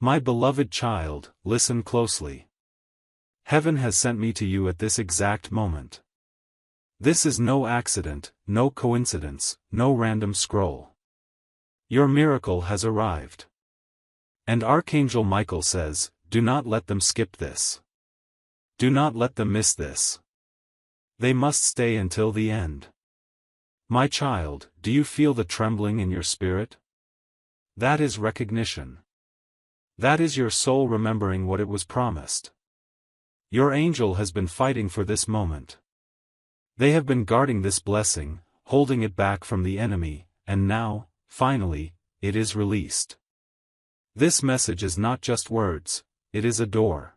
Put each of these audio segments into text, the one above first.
My beloved child, listen closely. Heaven has sent me to you at this exact moment. This is no accident, no coincidence, no random scroll. Your miracle has arrived. And Archangel Michael says, do not let them skip this. Do not let them miss this. They must stay until the end. My child, do you feel the trembling in your spirit? That is recognition. That is your soul remembering what it was promised. Your angel has been fighting for this moment. They have been guarding this blessing, holding it back from the enemy, and now, finally, it is released. This message is not just words, it is a door.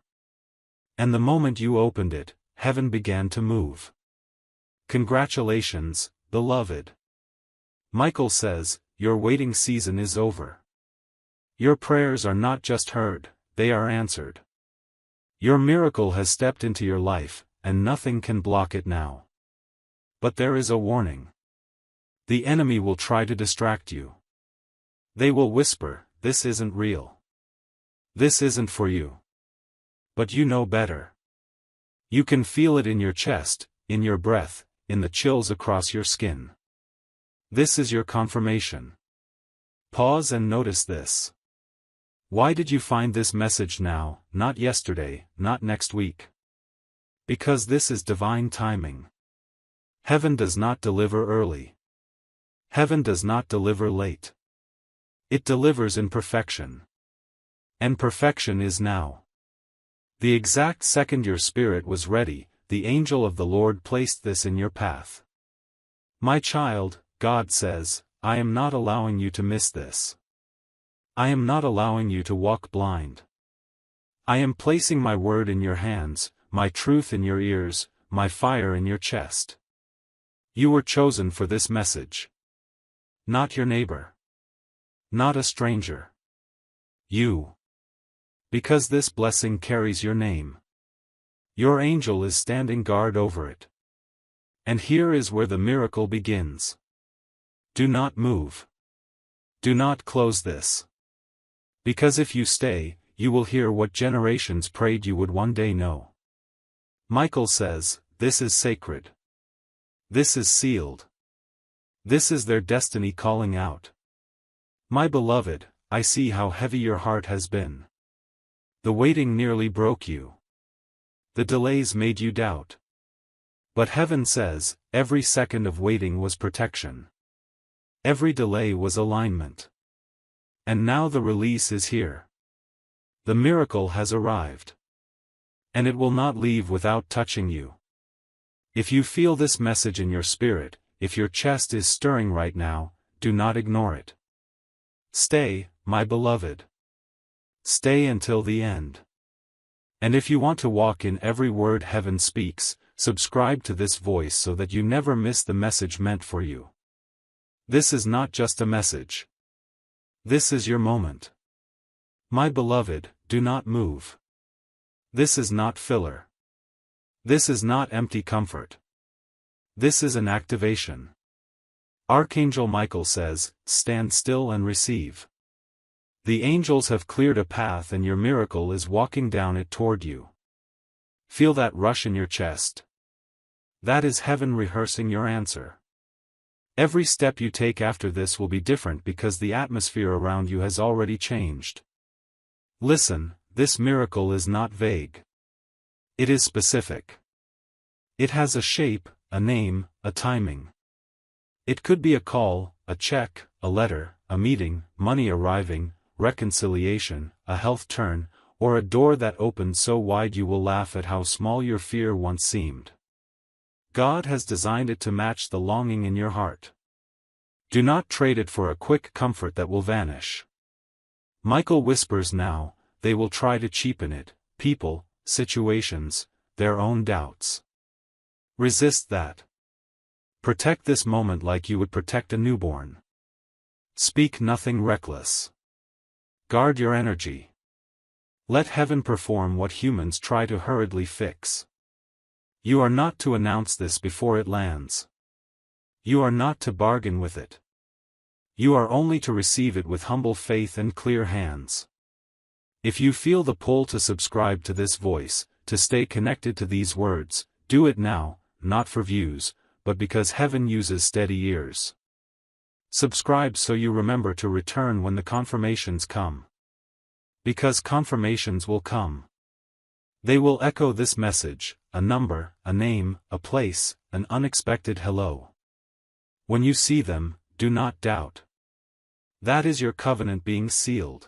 And the moment you opened it, heaven began to move. Congratulations, beloved. Michael says, your waiting season is over. Your prayers are not just heard, they are answered. Your miracle has stepped into your life, and nothing can block it now. But there is a warning. The enemy will try to distract you. They will whisper, this isn't real. This isn't for you. But you know better. You can feel it in your chest, in your breath, in the chills across your skin. This is your confirmation. Pause and notice this. Why did you find this message now, not yesterday, not next week? Because this is divine timing. Heaven does not deliver early. Heaven does not deliver late. It delivers in perfection. And perfection is now. The exact second your spirit was ready, the angel of the Lord placed this in your path. My child, God says, I am not allowing you to miss this. I am not allowing you to walk blind. I am placing my word in your hands, my truth in your ears, my fire in your chest. You were chosen for this message. Not your neighbor. Not a stranger. You. Because this blessing carries your name. Your angel is standing guard over it. And here is where the miracle begins. Do not move. Do not close this. Because if you stay, you will hear what generations prayed you would one day know. Michael says, this is sacred. This is sealed. This is their destiny calling out. My beloved, I see how heavy your heart has been. The waiting nearly broke you. The delays made you doubt. But heaven says, every second of waiting was protection. Every delay was alignment. And now the release is here. The miracle has arrived. And it will not leave without touching you. If you feel this message in your spirit, if your chest is stirring right now, do not ignore it. Stay, my beloved. Stay until the end. And if you want to walk in every word heaven speaks, subscribe to this voice so that you never miss the message meant for you. This is not just a message. This is your moment. My beloved, do not move. This is not filler. This is not empty comfort. This is an activation. Archangel Michael says, stand still and receive. The angels have cleared a path and your miracle is walking down it toward you. Feel that rush in your chest. That is heaven rehearsing your answer. Every step you take after this will be different because the atmosphere around you has already changed. Listen, this miracle is not vague. It is specific. It has a shape, a name, a timing. It could be a call, a check, a letter, a meeting, money arriving, reconciliation, a health turn, or a door that opened so wide you will laugh at how small your fear once seemed. God has designed it to match the longing in your heart. Do not trade it for a quick comfort that will vanish. Michael whispers now, they will try to cheapen it, people, situations, their own doubts. Resist that. Protect this moment like you would protect a newborn. Speak nothing reckless. Guard your energy. Let heaven perform what humans try to hurriedly fix. You are not to announce this before it lands. You are not to bargain with it. You are only to receive it with humble faith and clear hands. If you feel the pull to subscribe to this voice, to stay connected to these words, do it now, not for views, but because heaven uses steady ears. Subscribe so you remember to return when the confirmations come. Because confirmations will come. They will echo this message, a number, a name, a place, an unexpected hello. When you see them, do not doubt. That is your covenant being sealed.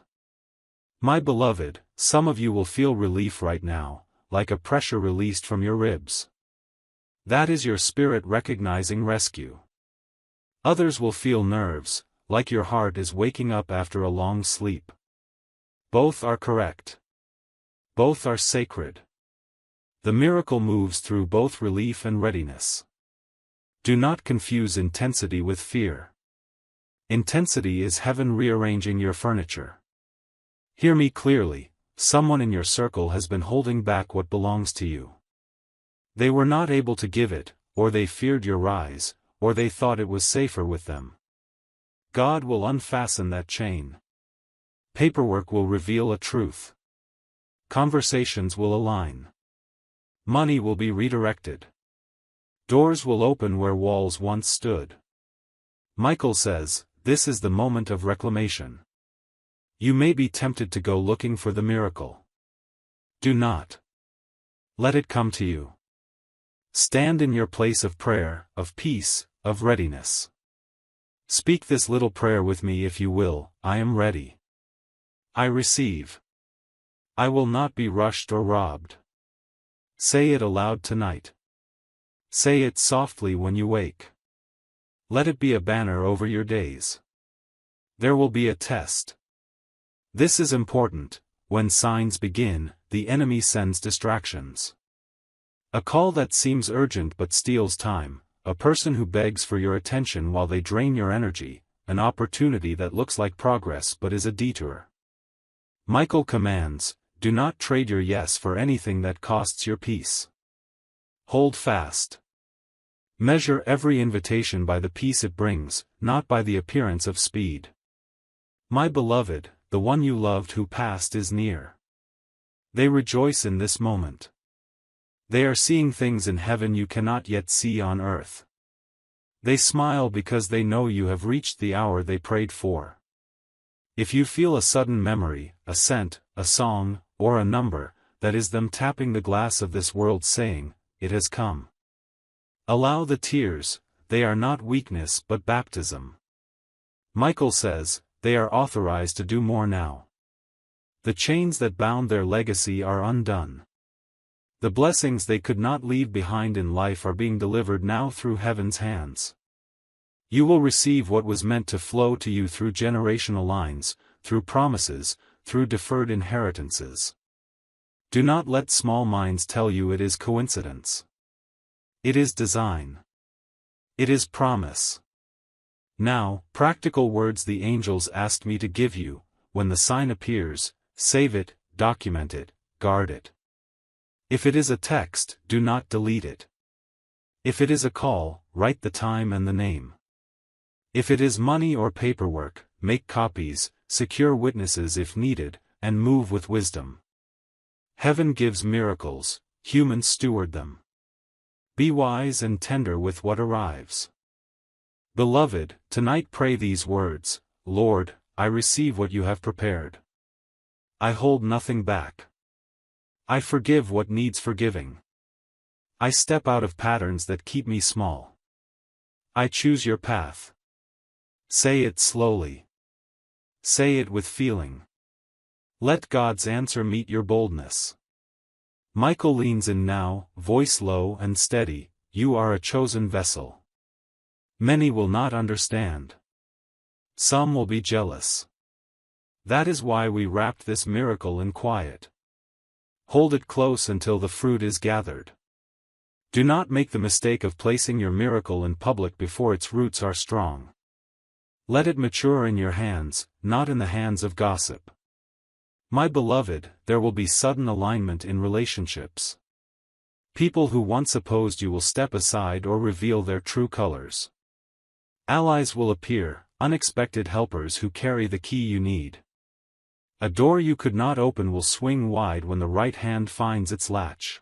My beloved, some of you will feel relief right now, like a pressure released from your ribs. That is your spirit recognizing rescue. Others will feel nerves, like your heart is waking up after a long sleep. Both are correct. Both are sacred. The miracle moves through both relief and readiness. Do not confuse intensity with fear. Intensity is heaven rearranging your furniture. Hear me clearly, someone in your circle has been holding back what belongs to you. They were not able to give it, or they feared your rise, or they thought it was safer with them. God will unfasten that chain. Paperwork will reveal a truth. Conversations will align. Money will be redirected. Doors will open where walls once stood. Michael says, this is the moment of reclamation. You may be tempted to go looking for the miracle. Do not. Let it come to you. Stand in your place of prayer, of peace, of readiness. Speak this little prayer with me if you will. I am ready. I receive. I will not be rushed or robbed. Say it aloud tonight. Say it softly when you wake. Let it be a banner over your days. There will be a test. This is important. When signs begin, the enemy sends distractions. A call that seems urgent but steals time, a person who begs for your attention while they drain your energy, an opportunity that looks like progress but is a detour. Michael commands, do not trade your yes for anything that costs your peace. Hold fast. Measure every invitation by the peace it brings, not by the appearance of speed. My beloved, the one you loved who passed is near. They rejoice in this moment. They are seeing things in heaven you cannot yet see on earth. They smile because they know you have reached the hour they prayed for. If you feel a sudden memory, a scent, a song, or a number, that is them tapping the glass of this world saying, it has come. Allow the tears, they are not weakness but baptism. Michael says, they are authorized to do more now. The chains that bound their legacy are undone. The blessings they could not leave behind in life are being delivered now through heaven's hands. You will receive what was meant to flow to you through generational lines, through promises, through deferred inheritances. Do not let small minds tell you it is coincidence. It is design. It is promise. Now, practical words the angels asked me to give you. When the sign appears, save it, document it, guard it. If it is a text, do not delete it. If it is a call, write the time and the name. If it is money or paperwork, make copies, secure witnesses if needed, and move with wisdom. Heaven gives miracles, humans steward them. Be wise and tender with what arrives. Beloved, tonight pray these words, Lord, I receive what you have prepared. I hold nothing back. I forgive what needs forgiving. I step out of patterns that keep me small. I choose your path. Say it slowly. Say it with feeling. Let God's answer meet your boldness. Michael leans in now, voice low and steady, you are a chosen vessel. Many will not understand. Some will be jealous. That is why we wrapped this miracle in quiet. Hold it close until the fruit is gathered. Do not make the mistake of placing your miracle in public before its roots are strong. Let it mature in your hands, not in the hands of gossip. My beloved, there will be sudden alignment in relationships. People who once opposed you will step aside or reveal their true colors. Allies will appear, unexpected helpers who carry the key you need. A door you could not open will swing wide when the right hand finds its latch.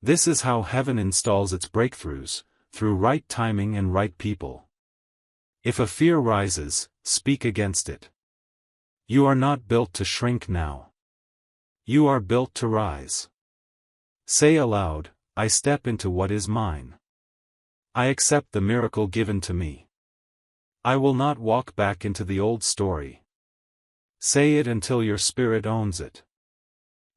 This is how heaven installs its breakthroughs, through right timing and right people. If a fear rises, speak against it. You are not built to shrink now. You are built to rise. Say aloud, I step into what is mine. I accept the miracle given to me. I will not walk back into the old story. Say it until your spirit owns it.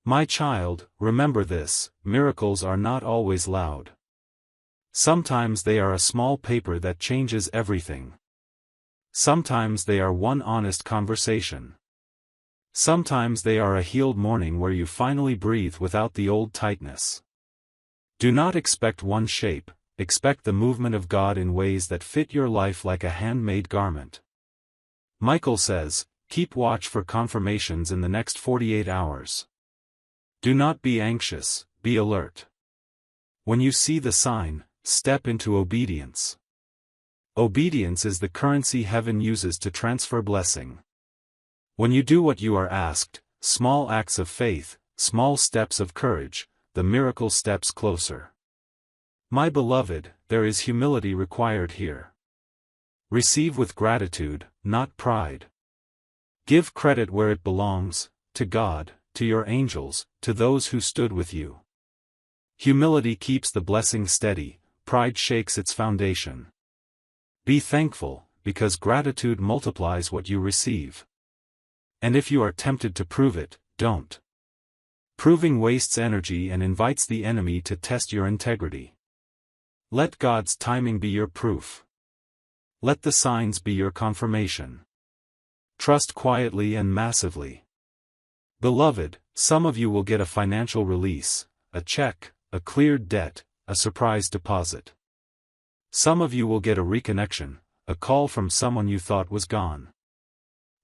My child, remember this, miracles are not always loud. Sometimes they are a small paper that changes everything. Sometimes they are one honest conversation. Sometimes they are a healed morning where you finally breathe without the old tightness. Do not expect one shape, expect the movement of God in ways that fit your life like a handmade garment. Michael says, keep watch for confirmations in the next 48 hours. Do not be anxious, be alert. When you see the sign, step into obedience. Obedience is the currency heaven uses to transfer blessing. When you do what you are asked, small acts of faith, small steps of courage, the miracle steps closer. My beloved, there is humility required here. Receive with gratitude, not pride. Give credit where it belongs, to God, to your angels, to those who stood with you. Humility keeps the blessing steady, pride shakes its foundation. Be thankful, because gratitude multiplies what you receive. And if you are tempted to prove it, don't. Proving wastes energy and invites the enemy to test your integrity. Let God's timing be your proof. Let the signs be your confirmation. Trust quietly and massively. Beloved, some of you will get a financial release, a check, a cleared debt, a surprise deposit. Some of you will get a reconnection, a call from someone you thought was gone.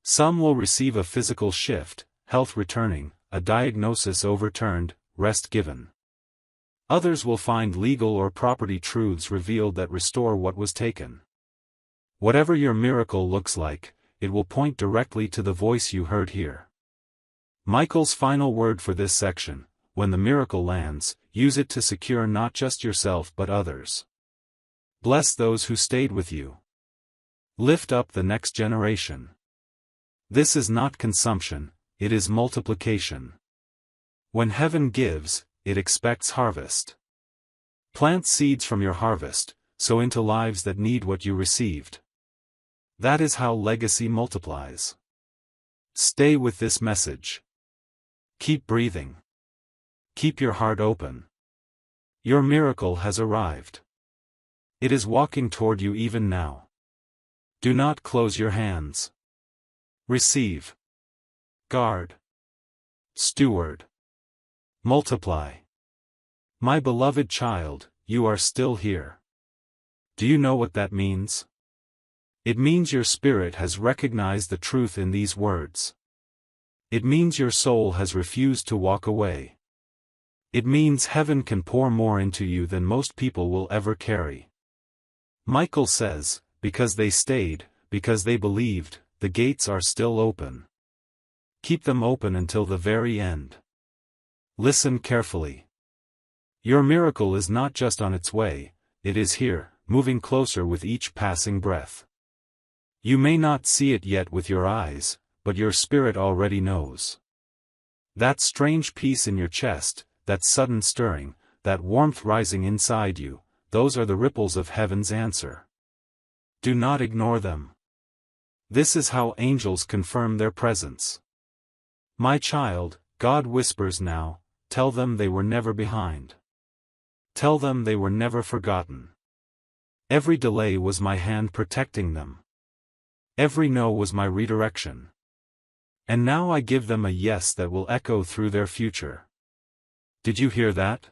Some will receive a physical shift, health returning, a diagnosis overturned, rest given. Others will find legal or property truths revealed that restore what was taken. Whatever your miracle looks like, it will point directly to the voice you heard here. Michael's final word for this section: when the miracle lands, use it to secure not just yourself but others. Bless those who stayed with you. Lift up the next generation. This is not consumption, it is multiplication. When heaven gives, it expects harvest. Plant seeds from your harvest, sow into lives that need what you received. That is how legacy multiplies. Stay with this message. Keep breathing. Keep your heart open. Your miracle has arrived. It is walking toward you even now. Do not close your hands. Receive. Guard. Steward. Multiply. My beloved child, you are still here. Do you know what that means? It means your spirit has recognized the truth in these words. It means your soul has refused to walk away. It means heaven can pour more into you than most people will ever carry. Michael says, because they stayed, because they believed, the gates are still open. Keep them open until the very end. Listen carefully. Your miracle is not just on its way, it is here, moving closer with each passing breath. You may not see it yet with your eyes, but your spirit already knows. That strange peace in your chest, that sudden stirring, that warmth rising inside you, those are the ripples of heaven's answer. Do not ignore them. This is how angels confirm their presence. My child, God whispers now, tell them they were never behind. Tell them they were never forgotten. Every delay was my hand protecting them. Every no was my redirection. And now I give them a yes that will echo through their future. Did you hear that?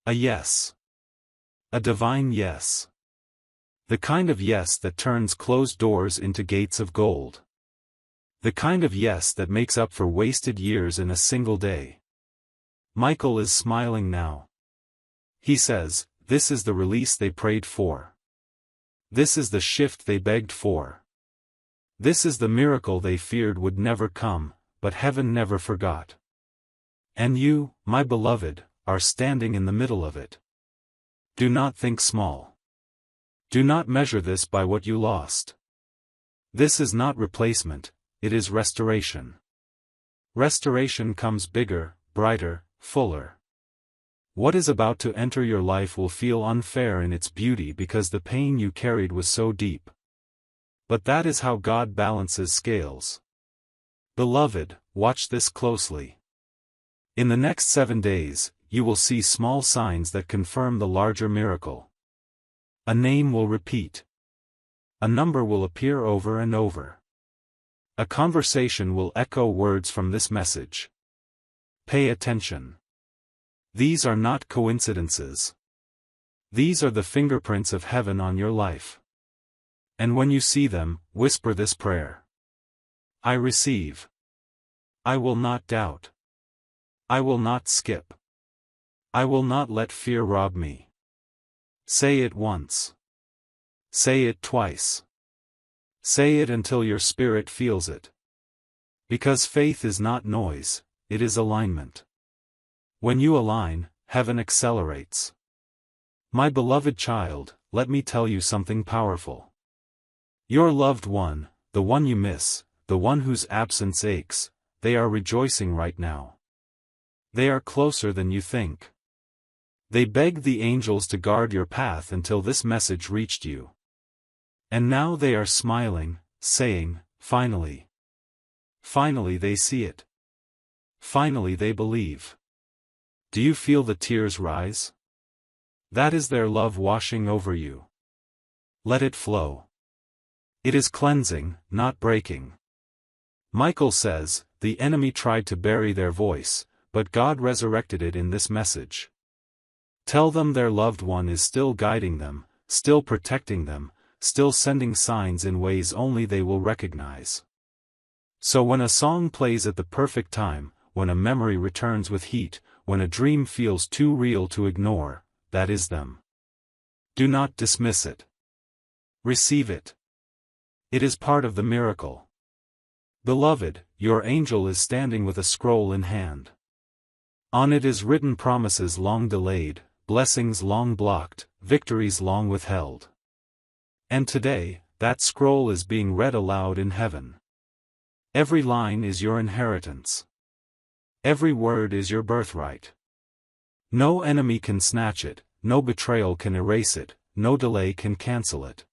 A yes. A divine yes. The kind of yes that turns closed doors into gates of gold. The kind of yes that makes up for wasted years in a single day. Michael is smiling now. He says, this is the release they prayed for. This is the shift they begged for. This is the miracle they feared would never come, but heaven never forgot. And you, my beloved, are standing in the middle of it. Do not think small. Do not measure this by what you lost. This is not replacement, it is restoration. Restoration comes bigger, brighter, fuller. What is about to enter your life will feel unfair in its beauty because the pain you carried was so deep. But that is how God balances scales. Beloved, watch this closely. In the next 7 days, you will see small signs that confirm the larger miracle. A name will repeat. A number will appear over and over. A conversation will echo words from this message. Pay attention. These are not coincidences. These are the fingerprints of heaven on your life. And when you see them, whisper this prayer. I receive. I will not doubt. I will not skip. I will not let fear rob me. Say it once. Say it twice. Say it until your spirit feels it. Because faith is not noise, it is alignment. When you align, heaven accelerates. My beloved child, let me tell you something powerful. Your loved one, the one you miss, the one whose absence aches, they are rejoicing right now. They are closer than you think. They begged the angels to guard your path until this message reached you. And now they are smiling, saying, finally. Finally they see it. Finally they believe. Do you feel the tears rise? That is their love washing over you. Let it flow. It is cleansing, not breaking. Michael says, the enemy tried to bury their voice, but God resurrected it in this message. Tell them their loved one is still guiding them, still protecting them, still sending signs in ways only they will recognize. So when a song plays at the perfect time, when a memory returns with heat, when a dream feels too real to ignore, that is them. Do not dismiss it. Receive it. It is part of the miracle. Beloved, your angel is standing with a scroll in hand. On it is written promises long delayed, blessings long blocked, victories long withheld. And today, that scroll is being read aloud in heaven. Every line is your inheritance. Every word is your birthright. No enemy can snatch it, no betrayal can erase it, no delay can cancel it.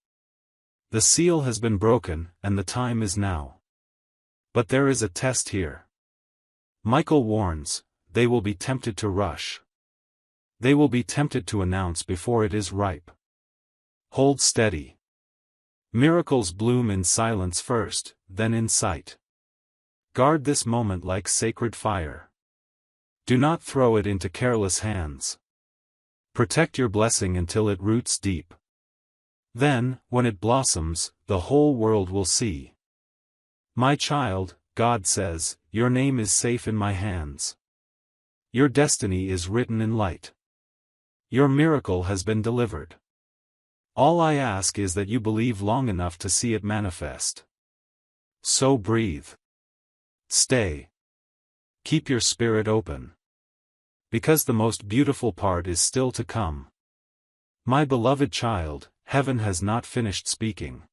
The seal has been broken, and the time is now. But there is a test here. Michael warns, they will be tempted to rush. They will be tempted to announce before it is ripe. Hold steady. Miracles bloom in silence first, then in sight. Guard this moment like sacred fire. Do not throw it into careless hands. Protect your blessing until it roots deep. Then, when it blossoms, the whole world will see. My child, God says, your name is safe in my hands. Your destiny is written in light. Your miracle has been delivered. All I ask is that you believe long enough to see it manifest. So breathe. Stay. Keep your spirit open. Because the most beautiful part is still to come. My beloved child, heaven has not finished speaking.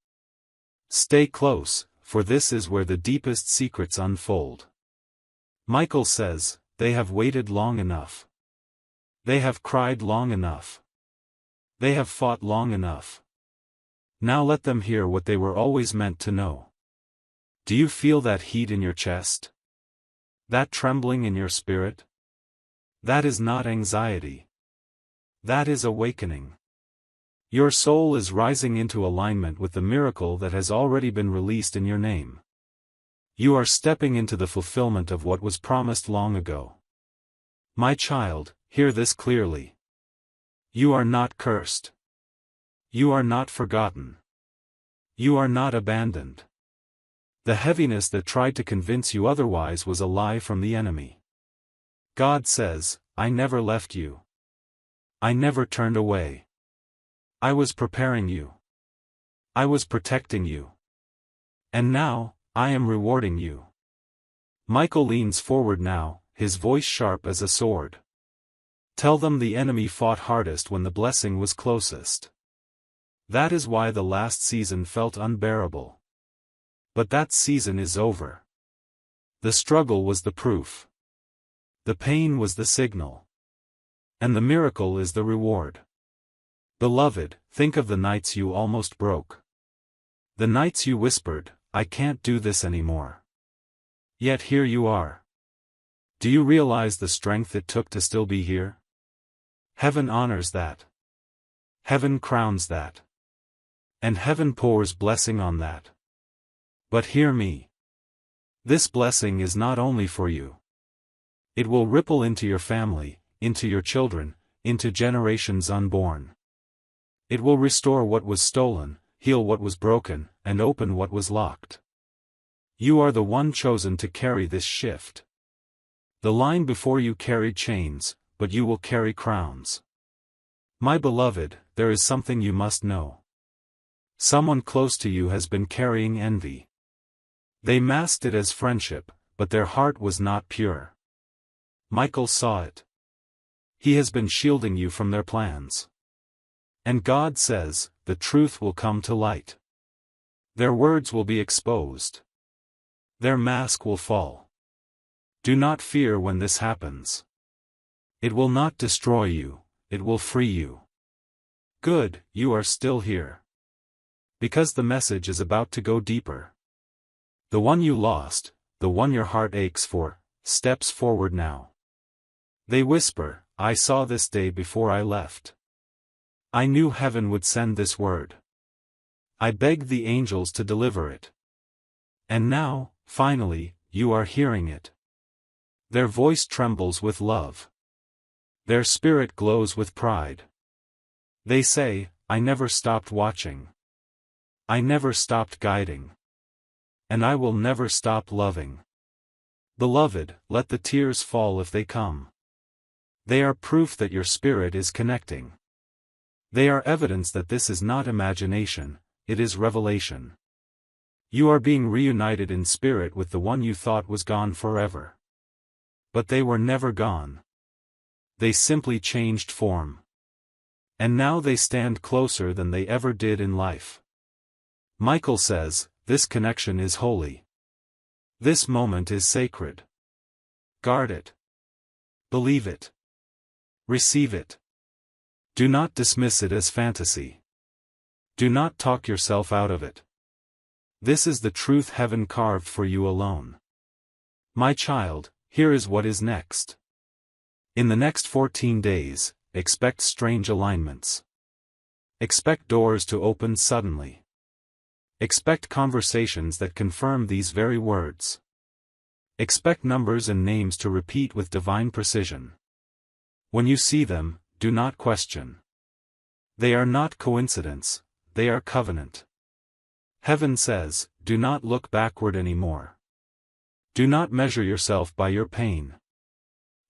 Stay close, for this is where the deepest secrets unfold. Michael says, they have waited long enough. They have cried long enough. They have fought long enough. Now let them hear what they were always meant to know. Do you feel that heat in your chest? That trembling in your spirit? That is not anxiety. That is awakening. Your soul is rising into alignment with the miracle that has already been released in your name. You are stepping into the fulfillment of what was promised long ago. My child, hear this clearly. You are not cursed. You are not forgotten. You are not abandoned. The heaviness that tried to convince you otherwise was a lie from the enemy. God says, I never left you. I never turned away. I was preparing you. I was protecting you. And now, I am rewarding you. Michael leans forward now, his voice sharp as a sword. Tell them the enemy fought hardest when the blessing was closest. That is why the last season felt unbearable. But that season is over. The struggle was the proof. The pain was the signal. And the miracle is the reward. Beloved, think of the nights you almost broke. The nights you whispered, I can't do this anymore. Yet here you are. Do you realize the strength it took to still be here? Heaven honors that. Heaven crowns that. And heaven pours blessing on that. But hear me. This blessing is not only for you. It will ripple into your family, into your children, into generations unborn. It will restore what was stolen, heal what was broken, and open what was locked. You are the one chosen to carry this shift. The line before you carried chains, but you will carry crowns. My beloved, there is something you must know. Someone close to you has been carrying envy. They masked it as friendship, but their heart was not pure. Michael saw it. He has been shielding you from their plans. And God says, the truth will come to light. Their words will be exposed. Their mask will fall. Do not fear when this happens. It will not destroy you, it will free you. Good, you are still here. Because the message is about to go deeper. The one you lost, the one your heart aches for, steps forward now. They whisper, I saw this day before I left. I knew heaven would send this word. I begged the angels to deliver it. And now, finally, you are hearing it. Their voice trembles with love. Their spirit glows with pride. They say, I never stopped watching. I never stopped guiding. And I will never stop loving. Beloved, let the tears fall if they come. They are proof that your spirit is connecting. They are evidence that this is not imagination, it is revelation. You are being reunited in spirit with the one you thought was gone forever. But they were never gone. They simply changed form. And now they stand closer than they ever did in life. Michael says, this connection is holy. This moment is sacred. Guard it. Believe it. Receive it. Do not dismiss it as fantasy. Do not talk yourself out of it. This is the truth heaven carved for you alone. My child, here is what is next. In the next 14 days, expect strange alignments. Expect doors to open suddenly. Expect conversations that confirm these very words. Expect numbers and names to repeat with divine precision. When you see them, do not question. They are not coincidence, they are covenant. Heaven says, do not look backward anymore. Do not measure yourself by your pain.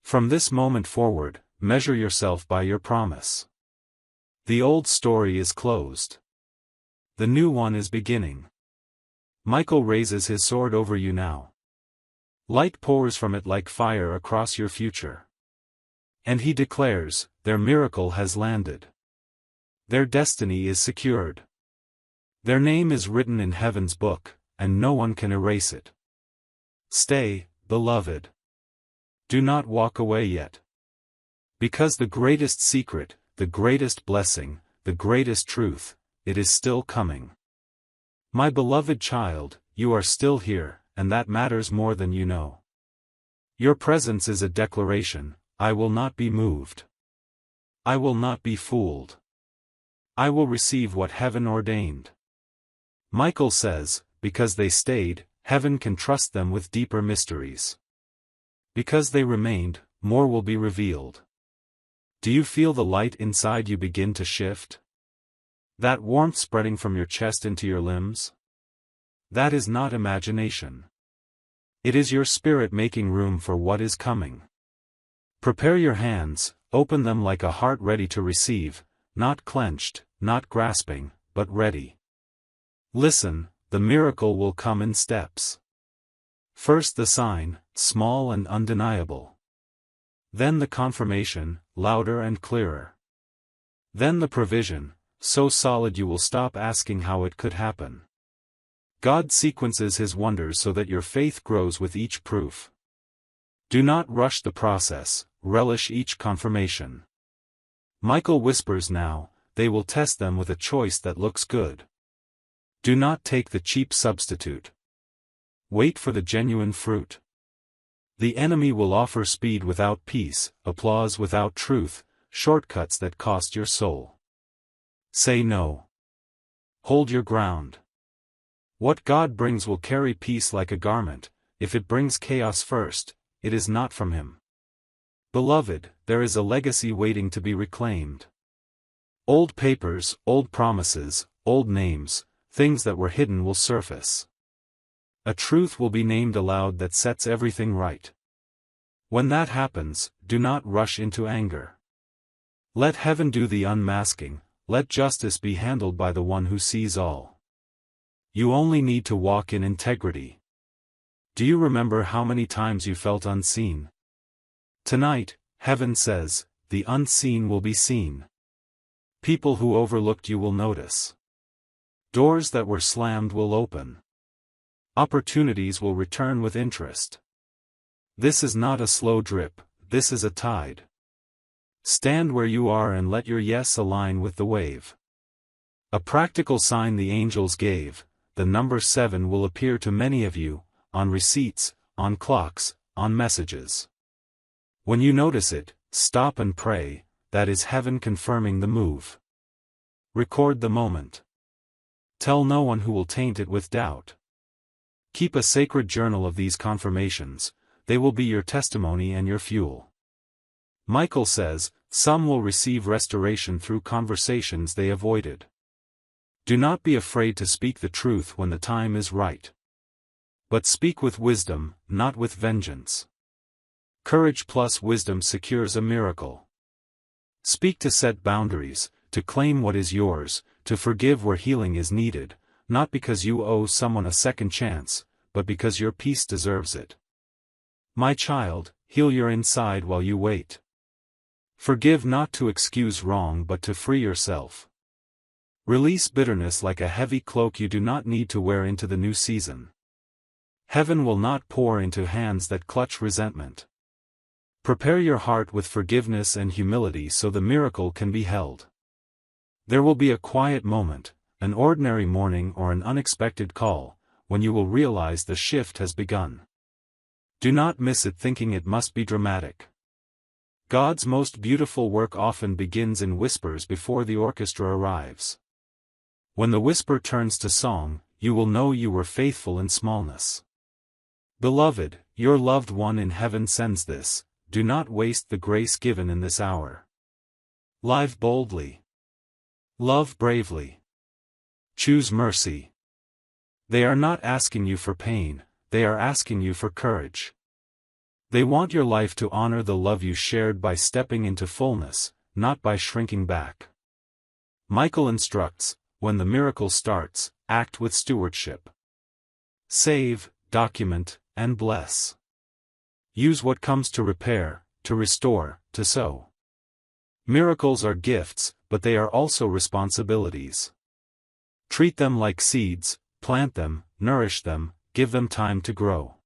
From this moment forward, measure yourself by your promise. The old story is closed. The new one is beginning. Michael raises his sword over you now. Light pours from it like fire across your future. And he declares, their miracle has landed. Their destiny is secured. Their name is written in heaven's book, and no one can erase it. Stay, beloved. Do not walk away yet. Because the greatest secret, the greatest blessing, the greatest truth, it is still coming. My beloved child, you are still here, and that matters more than you know. Your presence is a declaration, I will not be moved. I will not be fooled. I will receive what heaven ordained. Michael says, because they stayed, heaven can trust them with deeper mysteries. Because they remained, more will be revealed. Do you feel the light inside you begin to shift? That warmth spreading from your chest into your limbs? That is not imagination. It is your spirit making room for what is coming. Prepare your hands, open them like a heart ready to receive, not clenched, not grasping, but ready. Listen, the miracle will come in steps. First the sign, small and undeniable. Then the confirmation, louder and clearer. Then the provision, so solid you will stop asking how it could happen. God sequences His wonders so that your faith grows with each proof. Do not rush the process, relish each confirmation. Michael whispers now, they will test them with a choice that looks good. Do not take the cheap substitute. Wait for the genuine fruit. The enemy will offer speed without peace, applause without truth, shortcuts that cost your soul. Say no. Hold your ground. What God brings will carry peace like a garment. If it brings chaos first, it is not from Him. Beloved, there is a legacy waiting to be reclaimed. Old papers, old promises, old names, things that were hidden will surface. A truth will be named aloud that sets everything right. When that happens, do not rush into anger. Let heaven do the unmasking, let justice be handled by the one who sees all. You only need to walk in integrity. Do you remember how many times you felt unseen? Tonight, heaven says, the unseen will be seen. People who overlooked you will notice. Doors that were slammed will open. Opportunities will return with interest. This is not a slow drip, this is a tide. Stand where you are and let your yes align with the wave. A practical sign the angels gave, the number 7 will appear to many of you, on receipts, on clocks, on messages. When you notice it, stop and pray, that is heaven confirming the move. Record the moment. Tell no one who will taint it with doubt. Keep a sacred journal of these confirmations, they will be your testimony and your fuel. Michael says, some will receive restoration through conversations they avoided. Do not be afraid to speak the truth when the time is right. But speak with wisdom, not with vengeance. Courage plus wisdom secures a miracle. Speak to set boundaries, to claim what is yours, to forgive where healing is needed, not because you owe someone a second chance, but because your peace deserves it. My child, heal your inside while you wait. Forgive not to excuse wrong but to free yourself. Release bitterness like a heavy cloak you do not need to wear into the new season. Heaven will not pour into hands that clutch resentment. Prepare your heart with forgiveness and humility so the miracle can be held. There will be a quiet moment, an ordinary morning or an unexpected call, when you will realize the shift has begun. Do not miss it thinking it must be dramatic. God's most beautiful work often begins in whispers before the orchestra arrives. When the whisper turns to song, you will know you were faithful in smallness. Beloved, your loved one in heaven sends this, do not waste the grace given in this hour. Live boldly. Love bravely. Choose mercy. They are not asking you for pain, they are asking you for courage. They want your life to honor the love you shared by stepping into fullness, not by shrinking back. Michael instructs, when the miracle starts, act with stewardship. Save, document, and bless. Use what comes to repair, to restore, to sow. Miracles are gifts, but they are also responsibilities. Treat them like seeds, plant them, nourish them, give them time to grow.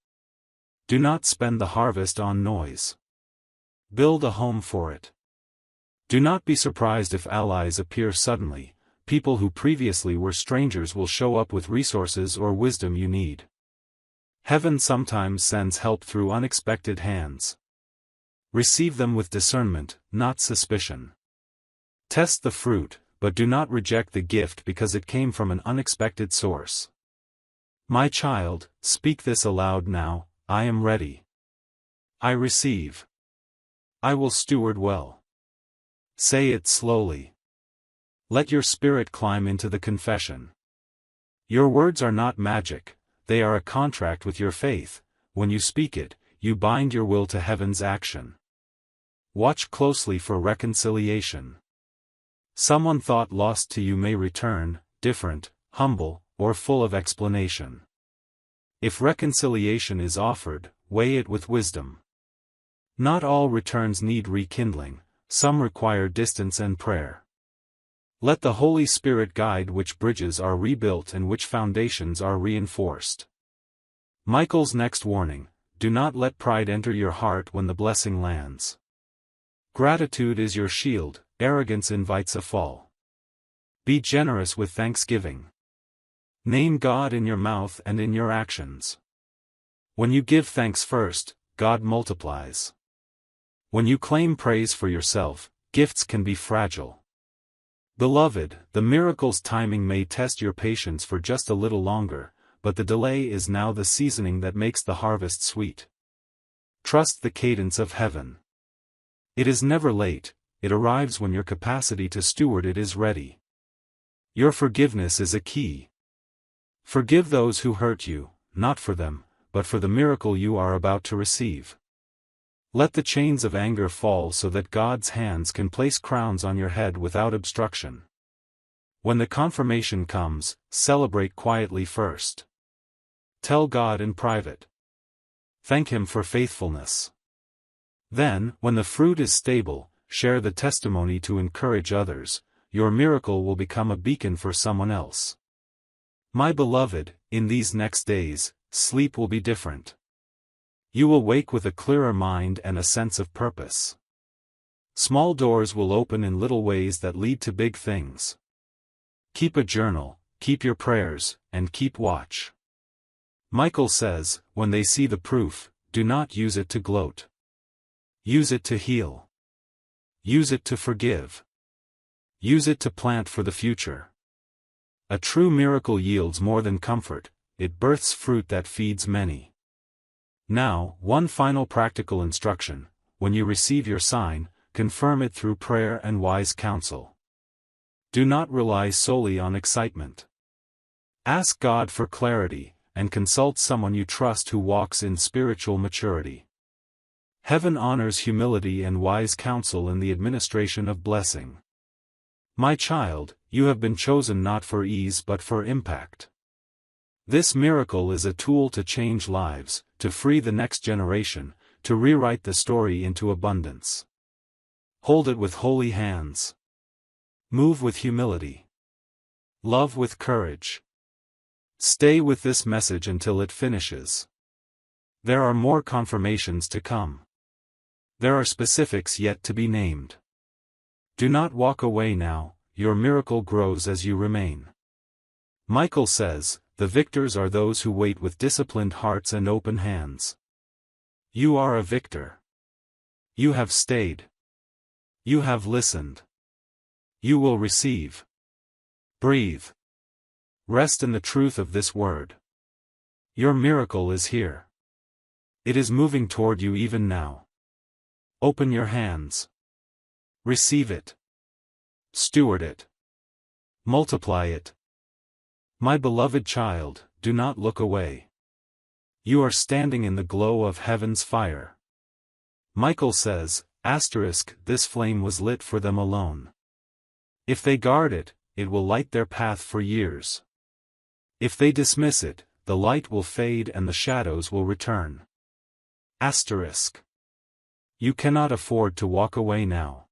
Do not spend the harvest on noise. Build a home for it. Do not be surprised if allies appear suddenly. People who previously were strangers will show up with resources or wisdom you need. Heaven sometimes sends help through unexpected hands. Receive them with discernment, not suspicion. Test the fruit, but do not reject the gift because it came from an unexpected source. My child, speak this aloud now, I am ready. I receive. I will steward well. Say it slowly. Let your spirit climb into the confession. Your words are not magic, they are a contract with your faith. When you speak it, you bind your will to heaven's action. Watch closely for reconciliation. Someone thought lost to you may return, different, humble, or full of explanation. If reconciliation is offered, weigh it with wisdom. Not all returns need rekindling, some require distance and prayer. Let the Holy Spirit guide which bridges are rebuilt and which foundations are reinforced. Michael's next warning: do not let pride enter your heart when the blessing lands. Gratitude is your shield, arrogance invites a fall. Be generous with thanksgiving. Name God in your mouth and in your actions. When you give thanks first, God multiplies. When you claim praise for yourself, gifts can be fragile. Beloved, the miracle's timing may test your patience for just a little longer, but the delay is now the seasoning that makes the harvest sweet. Trust the cadence of heaven. It is never late, it arrives when your capacity to steward it is ready. Your forgiveness is a key. Forgive those who hurt you, not for them, but for the miracle you are about to receive. Let the chains of anger fall so that God's hands can place crowns on your head without obstruction. When the confirmation comes, celebrate quietly first. Tell God in private. Thank Him for faithfulness. Then, when the fruit is stable, share the testimony to encourage others. Your miracle will become a beacon for someone else. My beloved, in these next days, sleep will be different. You will wake with a clearer mind and a sense of purpose. Small doors will open in little ways that lead to big things. Keep a journal, keep your prayers, and keep watch. Michael says, when they see the proof, do not use it to gloat. Use it to heal. Use it to forgive. Use it to plant for the future. A true miracle yields more than comfort, it births fruit that feeds many. Now, one final practical instruction: when you receive your sign, confirm it through prayer and wise counsel. Do not rely solely on excitement. Ask God for clarity, and consult someone you trust who walks in spiritual maturity. Heaven honors humility and wise counsel in the administration of blessing. My child, you have been chosen not for ease but for impact. This miracle is a tool to change lives, to free the next generation, to rewrite the story into abundance. Hold it with holy hands. Move with humility. Love with courage. Stay with this message until it finishes. There are more confirmations to come. There are specifics yet to be named. Do not walk away now, your miracle grows as you remain. Michael says, the victors are those who wait with disciplined hearts and open hands. You are a victor. You have stayed. You have listened. You will receive. Breathe. Rest in the truth of this word. Your miracle is here. It is moving toward you even now. Open your hands. Receive it. Steward it. Multiply it. My beloved child, do not look away. You are standing in the glow of heaven's fire. Michael says, this flame was lit for them alone. If they guard it, it will light their path for years. If they dismiss it, the light will fade and the shadows will return. You cannot afford to walk away now.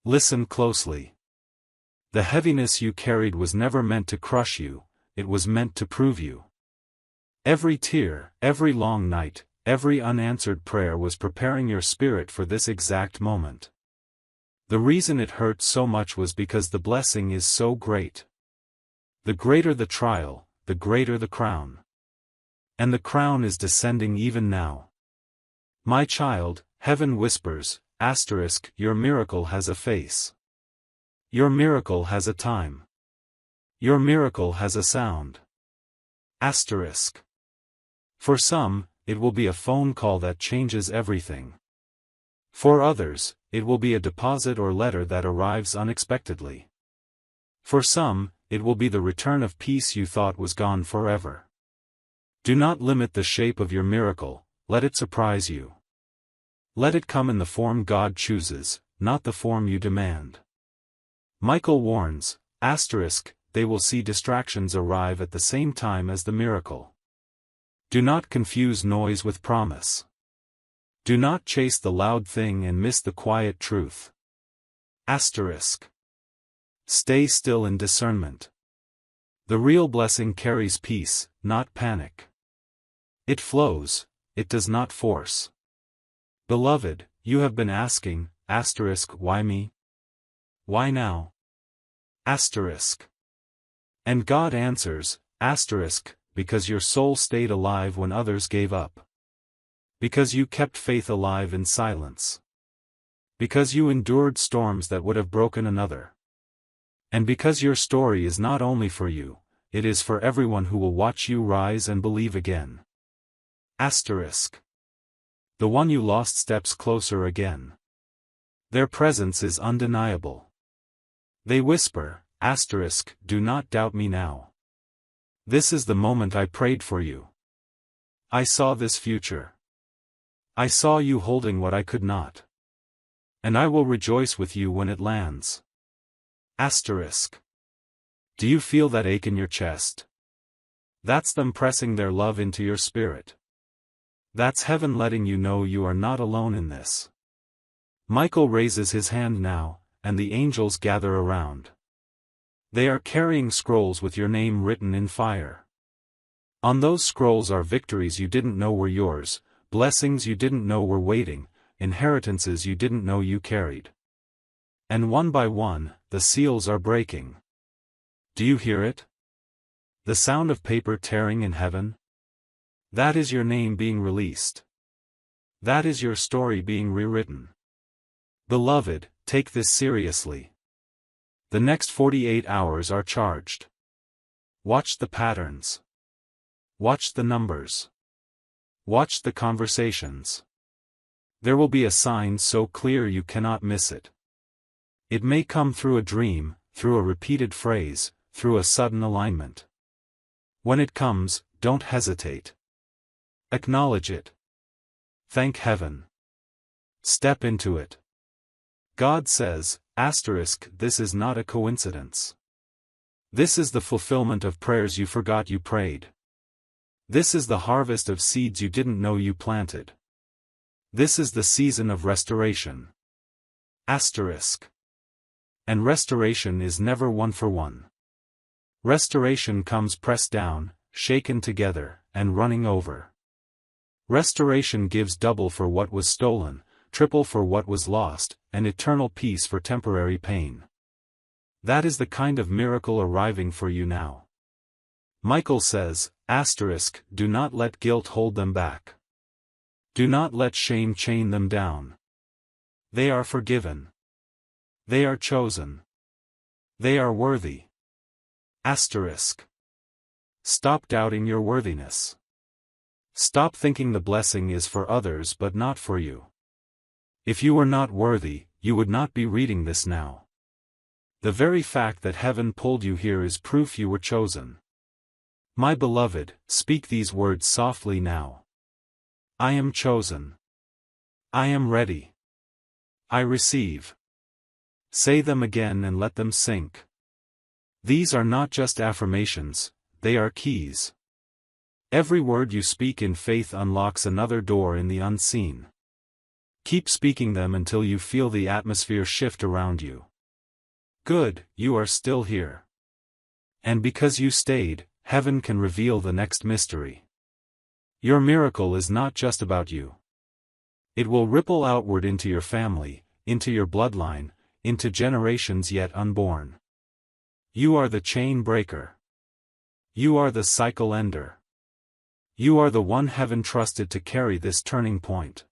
Listen closely. The heaviness you carried was never meant to crush you, it was meant to prove you. Every tear, every long night, every unanswered prayer was preparing your spirit for this exact moment. The reason it hurt so much was because the blessing is so great. The greater the trial, the greater the crown. And the crown is descending even now. My child, heaven whispers, your miracle has a face. Your miracle has a time. Your miracle has a sound. For some, it will be a phone call that changes everything. For others, it will be a deposit or letter that arrives unexpectedly. For some, it will be the return of peace you thought was gone forever. Do not limit the shape of your miracle, let it surprise you. Let it come in the form God chooses, not the form you demand. Michael warns, they will see distractions arrive at the same time as the miracle. Do not confuse noise with promise. Do not chase the loud thing and miss the quiet truth. Asterisk. Stay still in discernment. The real blessing carries peace, not panic. It flows, it does not force. Beloved, you have been asking, why me? Why now? And God answers, because your soul stayed alive when others gave up. Because you kept faith alive in silence. Because you endured storms that would have broken another. And because your story is not only for you, it is for everyone who will watch you rise and believe again. The one you lost steps closer again. Their presence is undeniable. They whisper, do not doubt me now. This is the moment I prayed for you. I saw this future. I saw you holding what I could not. And I will rejoice with you when it lands. Do you feel that ache in your chest? That's them pressing their love into your spirit. That's heaven letting you know you are not alone in this. Michael raises his hand now, and the angels gather around. They are carrying scrolls with your name written in fire. On those scrolls are victories you didn't know were yours, blessings you didn't know were waiting, inheritances you didn't know you carried. And one by one, the seals are breaking. Do you hear it? The sound of paper tearing in heaven? That is your name being released. That is your story being rewritten. Beloved, take this seriously. The next 48 hours are charged. Watch the patterns. Watch the numbers. Watch the conversations. There will be a sign so clear you cannot miss it. It may come through a dream, through a repeated phrase, through a sudden alignment. When it comes, don't hesitate. Acknowledge it. Thank heaven. Step into it. God says, this is not a coincidence. This is the fulfillment of prayers you forgot you prayed. This is the harvest of seeds you didn't know you planted. This is the season of restoration. And restoration is never one for one. Restoration comes pressed down, shaken together, and running over. Restoration gives double for what was stolen, triple for what was lost, and eternal peace for temporary pain. That is the kind of miracle arriving for you now. Michael says, do not let guilt hold them back. Do not let shame chain them down. They are forgiven. They are chosen. They are worthy. Stop doubting your worthiness. Stop thinking the blessing is for others but not for you. If you were not worthy, you would not be reading this now. The very fact that heaven pulled you here is proof you were chosen. My beloved, speak these words softly now. I am chosen. I am ready. I receive. Say them again and let them sink. These are not just affirmations, they are keys. Every word you speak in faith unlocks another door in the unseen. Keep speaking them until you feel the atmosphere shift around you. Good, you are still here. And because you stayed, heaven can reveal the next mystery. Your miracle is not just about you. It will ripple outward into your family, into your bloodline, into generations yet unborn. You are the chain breaker. You are the cycle ender. You are the one heaven trusted to carry this turning point.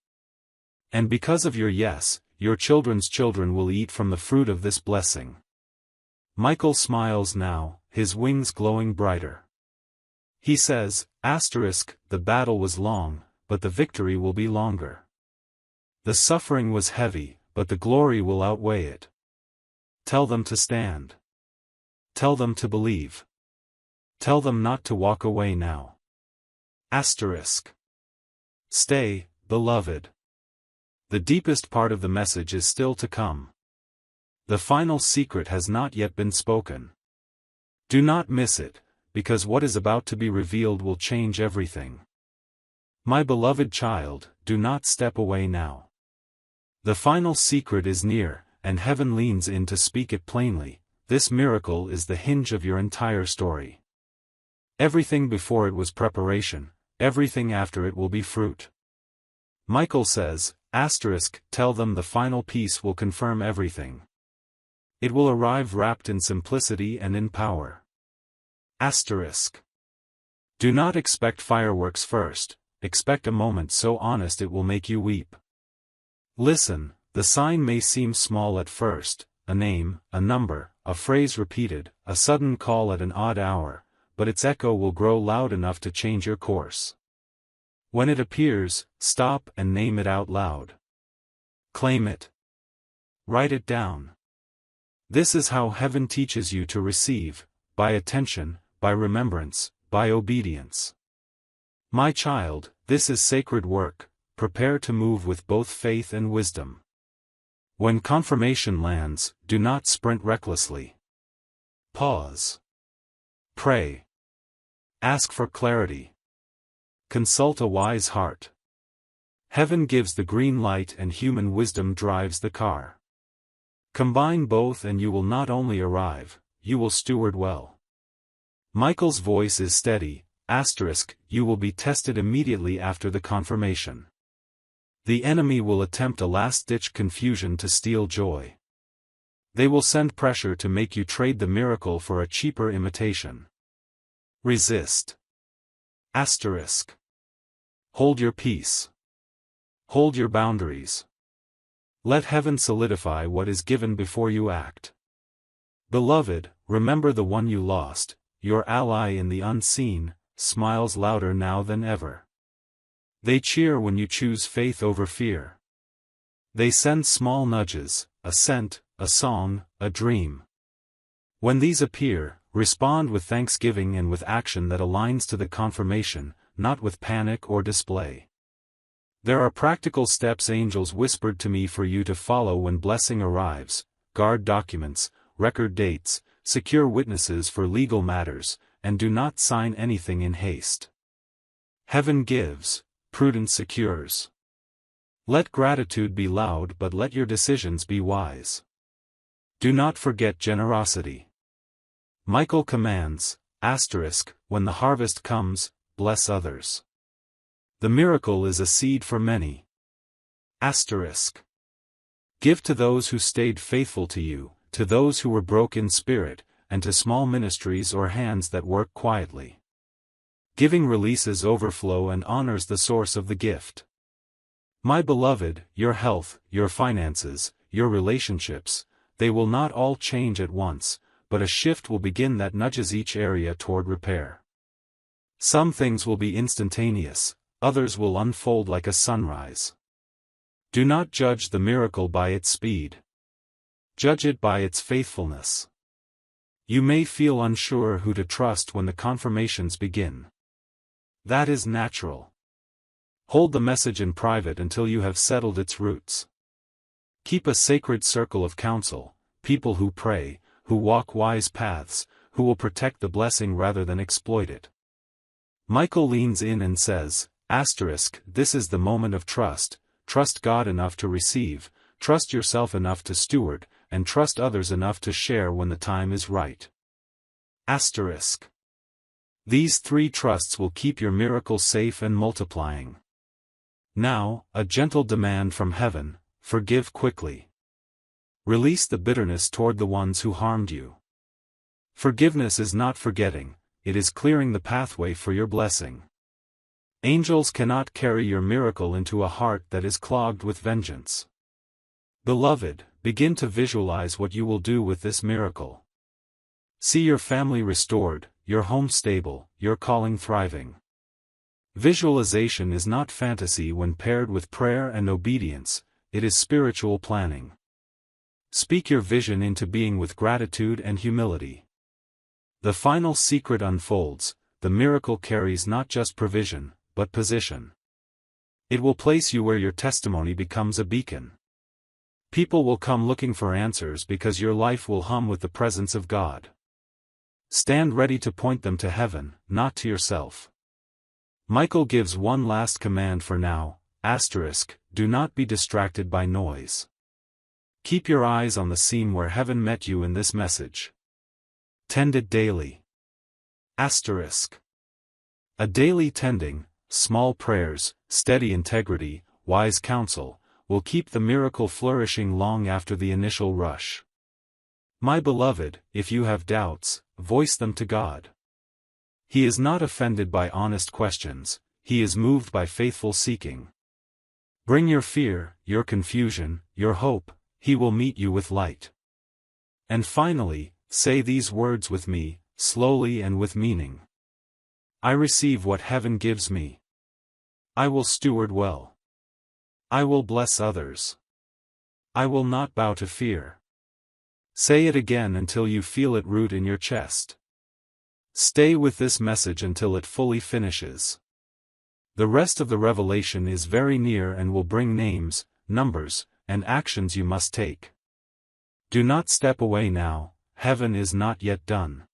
And because of your yes, your children's children will eat from the fruit of this blessing. Michael smiles now, his wings glowing brighter. He says, the battle was long, but the victory will be longer. The suffering was heavy, but the glory will outweigh it. Tell them to stand. Tell them to believe. Tell them not to walk away now. Stay, beloved. The deepest part of the message is still to come. The final secret has not yet been spoken. Do not miss it, because what is about to be revealed will change everything. My beloved child, do not step away now. The final secret is near, and heaven leans in to speak it plainly. This miracle is the hinge of your entire story. Everything before it was preparation, everything after it will be fruit. Michael says, tell them the final piece will confirm everything. It will arrive wrapped in simplicity and in power. Do not expect fireworks first, expect a moment so honest it will make you weep. Listen, the sign may seem small at first, a name, a number, a phrase repeated, a sudden call at an odd hour, but its echo will grow loud enough to change your course. When it appears, stop and name it out loud. Claim it. Write it down. This is how heaven teaches you to receive, by attention, by remembrance, by obedience. My child, this is sacred work, prepare to move with both faith and wisdom. When confirmation lands, do not sprint recklessly. Pause. Pray. Ask for clarity. Consult a wise heart. Heaven gives the green light and human wisdom drives the car. Combine both and you will not only arrive, you will steward well. Michael's voice is steady, you will be tested immediately after the confirmation. The enemy will attempt a last-ditch confusion to steal joy. They will send pressure to make you trade the miracle for a cheaper imitation. Resist. Hold your peace. Hold your boundaries. Let heaven solidify what is given before you act. Beloved, remember the one you lost, your ally in the unseen, smiles louder now than ever. They cheer when you choose faith over fear. They send small nudges, a scent, a song, a dream. When these appear, respond with thanksgiving and with action that aligns to the confirmation, not with panic or display. There are practical steps angels whispered to me for you to follow when blessing arrives: guard documents, record dates, secure witnesses for legal matters, and do not sign anything in haste. Heaven gives, prudence secures. Let gratitude be loud, but let your decisions be wise. Do not forget generosity. Michael commands, when the harvest comes, bless others. The miracle is a seed for many. Give to those who stayed faithful to you, to those who were broke in spirit, and to small ministries or hands that work quietly. Giving releases overflow and honors the source of the gift. My beloved, your health, your finances, your relationships, they will not all change at once, but a shift will begin that nudges each area toward repair. Some things will be instantaneous, others will unfold like a sunrise. Do not judge the miracle by its speed. Judge it by its faithfulness. You may feel unsure who to trust when the confirmations begin. That is natural. Hold the message in private until you have settled its roots. Keep a sacred circle of counsel, people who pray, who walk wise paths, who will protect the blessing rather than exploit it. Michael leans in and says, this is the moment of trust. Trust God enough to receive, trust yourself enough to steward, and trust others enough to share when the time is right. These three trusts will keep your miracle safe and multiplying. Now, a gentle demand from heaven: forgive quickly. Release the bitterness toward the ones who harmed you. Forgiveness is not forgetting, it is clearing the pathway for your blessing. Angels cannot carry your miracle into a heart that is clogged with vengeance. Beloved, begin to visualize what you will do with this miracle. See your family restored, your home stable, your calling thriving. Visualization is not fantasy when paired with prayer and obedience, it is spiritual planning. Speak your vision into being with gratitude and humility. The final secret unfolds: the miracle carries not just provision, but position. It will place you where your testimony becomes a beacon. People will come looking for answers because your life will hum with the presence of God. Stand ready to point them to heaven, not to yourself. Michael gives one last command for now, do not be distracted by noise. Keep your eyes on the scene where heaven met you in this message. Tend it daily. A daily tending, small prayers, steady integrity, wise counsel, will keep the miracle flourishing long after the initial rush. My beloved, if you have doubts, voice them to God. He is not offended by honest questions, he is moved by faithful seeking. Bring your fear, your confusion, your hope, he will meet you with light. And finally, say these words with me, slowly and with meaning. I receive what heaven gives me. I will steward well. I will bless others. I will not bow to fear. Say it again until you feel it root in your chest. Stay with this message until it fully finishes. The rest of the revelation is very near and will bring names, numbers, and actions you must take. Do not step away now, heaven is not yet done.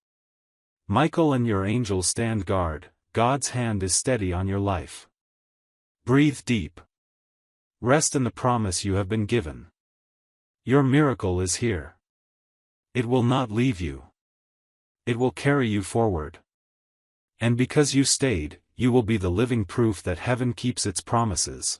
Michael and your angels stand guard, God's hand is steady on your life. Breathe deep. Rest in the promise you have been given. Your miracle is here. It will not leave you. It will carry you forward. And because you stayed, you will be the living proof that heaven keeps its promises.